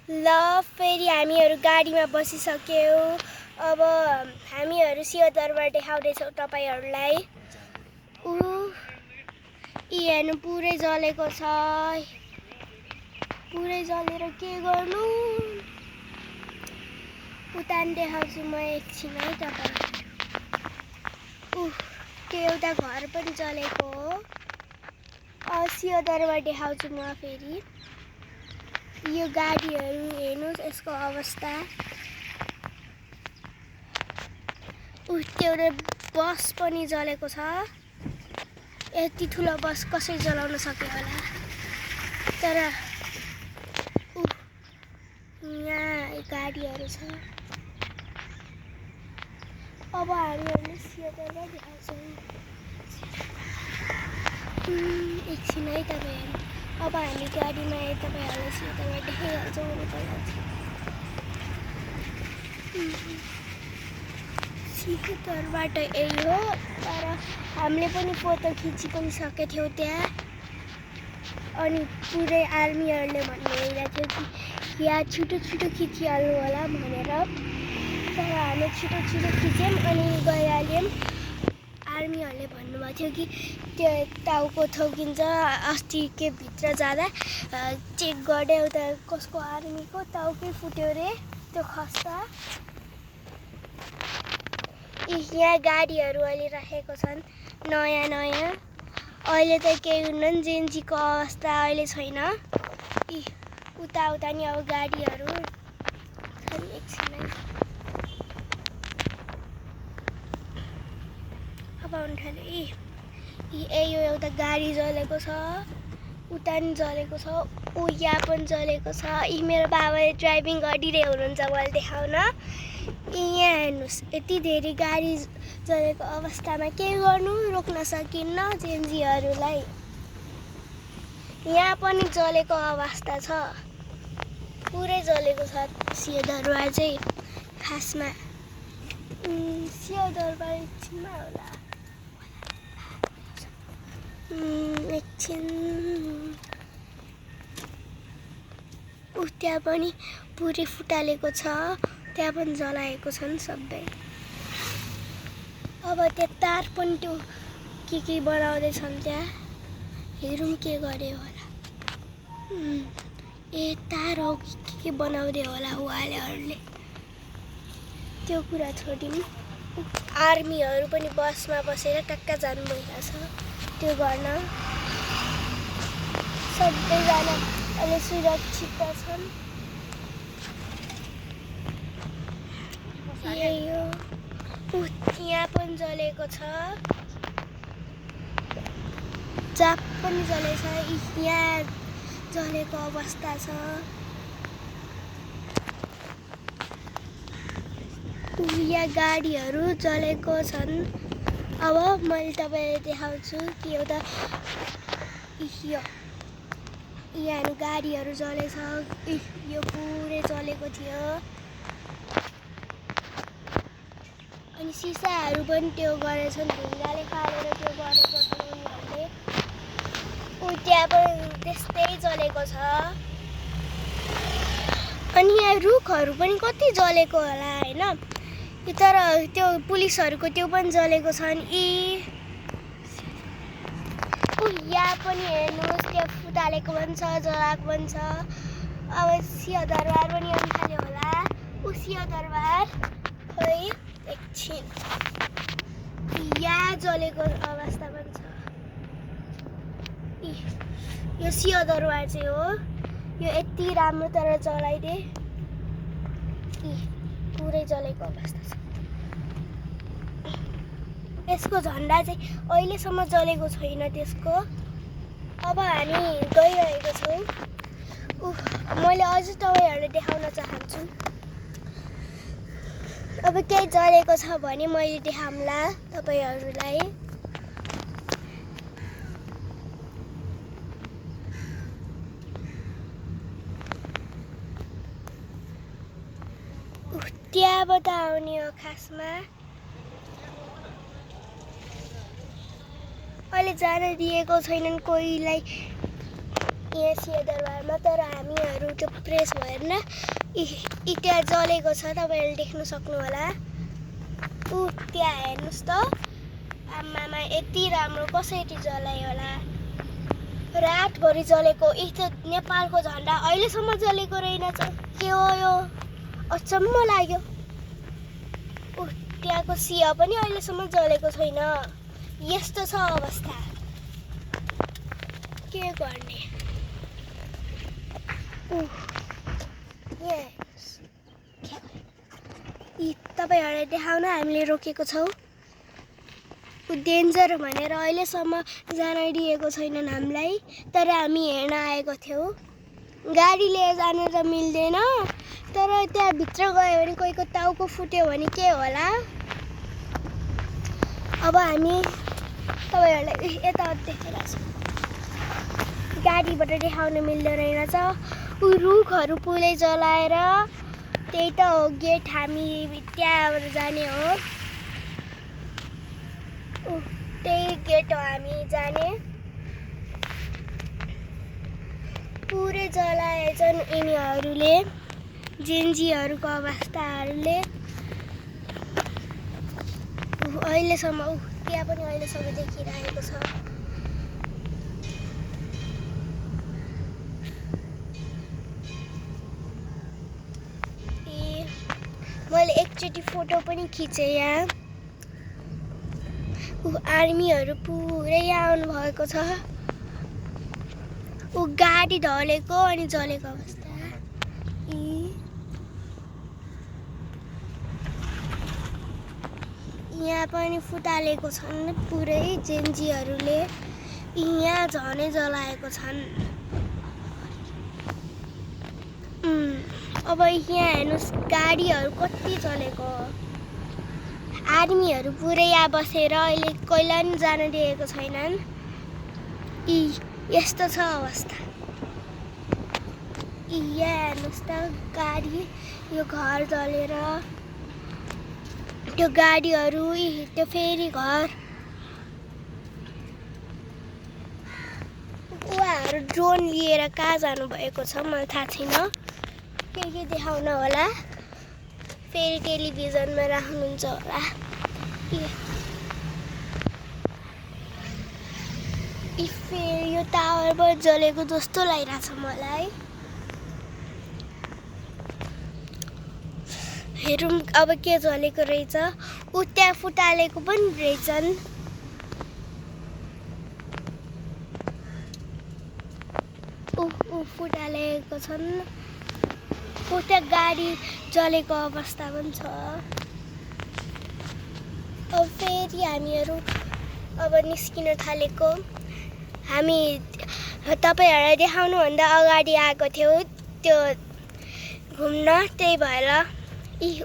ल फेरि हामीहरू गाडीमा बसिसक्यौँ। अब हामीहरू सिंहदरबार देखाउँदैछौँ तपाईँहरूलाई। यी हेर्नु पुरै जलेको छ। पुरै जलेर के गर्नु? उता नि देखाउँछु म एकछिन है तपाईँहरू। त्यो एउटा घर पनि जलेको हो। सिंहदरबार देखाउँछु म फेरि। यो गाडीहरू हेर्नुहोस् यसको अवस्था। त्यो बस पनि जलेको छ। यति ठुलो बस कसरी चलाउन सक्यो होला? तर यहाँ गाडीहरू छ। अब हामीहरूले सिंहदरबार देखाउँछौँ। एकछिन है तपाईँहरू। अब हामी गाडीमा तपाईँहरूलाई सिंहदरबार देखाइहाल्छौँ। सिंहदरबार त यही हो, तर हामीले पनि फोटो खिची पनि सकेको थियौँ त्यहाँ। अनि पुरै आर्मीहरूले भनिरहेको थियो कि यहाँ छिटो छिटो खिचिहाल्नु होला भनेर। तर हामी छिटो छिटो खिच्यौँ अनि गइहाल्यौँ। आर्मीहरूले भन्नुभएको थियो कि त्यो टाउको ठोकिन्छ। अस्ति के भित्र जाँदा चेक गर्दै उता कसको आर्मीको टाउकै फुट्यो अरे, त्यो खस्दा। यहाँ गाडीहरू अहिले राखेको छन् नयाँ नयाँ। अहिले त केही हुन्न, जेन्जीको अवस्था अहिले छैन। उता नि अब गाडीहरू छन्। एकछिन अब आउनु थाल्यो। यो एउटा गाडी जलेको छ। उता नि जलेको छ। यहाँ पनि जलेको छ। मेरो बाबाले ड्राइभिङ गरिरहेको हुनुहुन्छ मैले देखाउन। यहाँ हेर्नुहोस्, यति धेरै गाडी जलेको अवस्थामा के गर्नु? रोक्न सकिन्न जेन्जीहरूलाई। यहाँ पनि जलेको अवस्था छ। पुरै जलेको छ सिंहदरबार चाहिँ खासमा। सिंहदरबार एकछिनमा होला। एकछिन। त्यहाँ पनि पुरै फुटालेको छ। त्यहाँ पनि जलाएको छन् सबै। अब त्यो तार पनि त्यो के बनाउँदैछन् त्यहाँ। हेरौँ के गरे होला। तार हो के बनाउँदै होला उहाँहरूले। त्यो कुरा छोडिन्। आर्मीहरू पनि बसमा बसेर कहाँ जानु भइरहेछ त्यो गर्न। सबैजना अहिले सुरक्षित छन्। यही हो। यहाँ पनि जलेको छ। चाप पनि जलेको छ। यहाँ जलेको अवस्था छ। यहाँ गाडीहरू जलेको छन्। अब मैले तपाईँलाई देखाउँछु कि एउटा यहाँ गाडीहरू जलेछ। यो पुरै जलेको थियो। अनि सिसाहरू पनि त्यो गरेछन्, ढुङ्गाले फालेर त्यो गरेको छ उनीहरूले। त्यहाँ पनि त्यस्तै जलेको छ। अनि यहाँ रुखहरू पनि कति जलेको होला होइन। तर त्यो पुलिसहरूको त्यो पनि जलेको छन्। यहाँ पनि हेर्नुहोस्, त्यो फुटालेको पनि छ, जलाएको पनि छ। अब सिंहदरबार पनि आउनु थाल्यो होला। सिंहदरबार खै एकछिन। यहाँ जलेको अवस्था पनि छ। यो सिंहदरबार चाहिँ हो। यो यति राम्रो तर जलाइदिए। पुरै जलेको अवस्था छ। यसको झन्डा चाहिँ अहिलेसम्म जलेको छैन त्यसको। अब हामी गइरहेको छौँ। मैले अझ तपाईँहरूलाई देखाउन चाहन्छु। अब केही जलेको छ भने मैले देखाउँला तपाईँहरूलाई। त्यहाँबाट आउने हो खासमा। अहिले जान दिएको छैनन् कोहीलाई। यहाँ सिंहदरबारमा। तर हामीहरू त्यो प्रेस भएर न त्यहाँ जलेको छ, तपाईँहरूले देख्न सक्नुहोला। त्यहाँ हेर्नुहोस् त, आमामा यति राम्रो कसरी जलायो होला। रातभरि जलेको। त्यो नेपालको झन्डा अहिलेसम्म जलेको रहेनछ। के हो यो? अचम्म लाग्यो। त्यहाँको सिंह पनि अहिलेसम्म जलेको छैन। यस्तो छ अवस्था, के गर्ने। तपाईँहरूलाई देखाउन हामीले रोकेको छौँ। डेन्जर भनेर अहिलेसम्म जान दिएको छैनन् हामीलाई, तर हामी हेर्न आएको थियौँ। गाडी लिएर जान त मिल्दैन, तर त्यहाँभित्र गयो भने कोहीको टाउको फुट्यो भने के होला। अब हामी तपाईँहरूलाई यता देखाइरहेको छौँ। गाडीबाट देखाउन मिल्दो रहेनछ। रुखहरू पुरै जलाएर त्यही त हो गेट। हामी त्यहाँबाट जाने हो। त्यही गेट हो हामी जाने। पुरै जलाएछन् यिनीहरूले, जेन्जीहरूको अवस्थाहरूले। अहिलेसम्म त्यहाँ पनि अहिलेसम्म देखिरहेको छ। मैले एकचोटि फोटो पनि खिचेँ यहाँ। आर्मीहरू पुरै आउनु भएको छ। गाडी ढलेको अनि जलेको अवस्था। यहाँ पनि फुटालेको छन् पुरै जेन्जीहरूले। यहाँ झनै जलाएको छन्। अब यहाँ हेर्नुहोस्, गाडीहरू कति चलेको। आर्मीहरू पुरै यहाँ बसेर अहिले कोहीलाई पनि जान दिएको छैनन्। यस्तो छ अवस्था। यहाँ हेर्नुहोस् त, गाडी, यो घर जलेर, त्यो गाडीहरू, त्यो फेरि घर। उहाँहरू ड्रोन लिएर कहाँ जानुभएको छ मलाई थाहा छैन। के देखाउन होला, फेरि टेलिभिजनमा राख्नुहुन्छ होला। फेरि यो टावरबाट जलेको जस्तो लागिरहेछ मलाई। हेरौँ अब के जलेको रहेछ। त्यहाँ फुटालेको पनि रहेछन्। फुटालेको छन्। त्यहाँ गाडी जलेको अवस्था पनि छ। अब फेरि हामीहरू अब निस्किन थालेको। हामी तपाईँहरूलाई देखाउनुभन्दा अगाडि आएको थियौँ त्यो घुम्न, त्यही भएर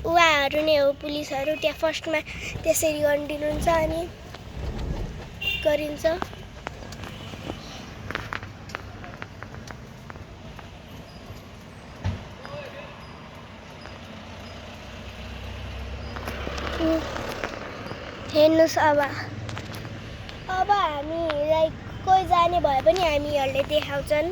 उहाँहरू नै हो पुलिसहरू। त्यहाँ फर्स्टमा त्यसरी गरिदिनुहुन्छ अनि गरिन्छ। हेर्नुहोस्, अब हामीलाई कोही जाने भए पनि हामीहरूले देखाउँछन्।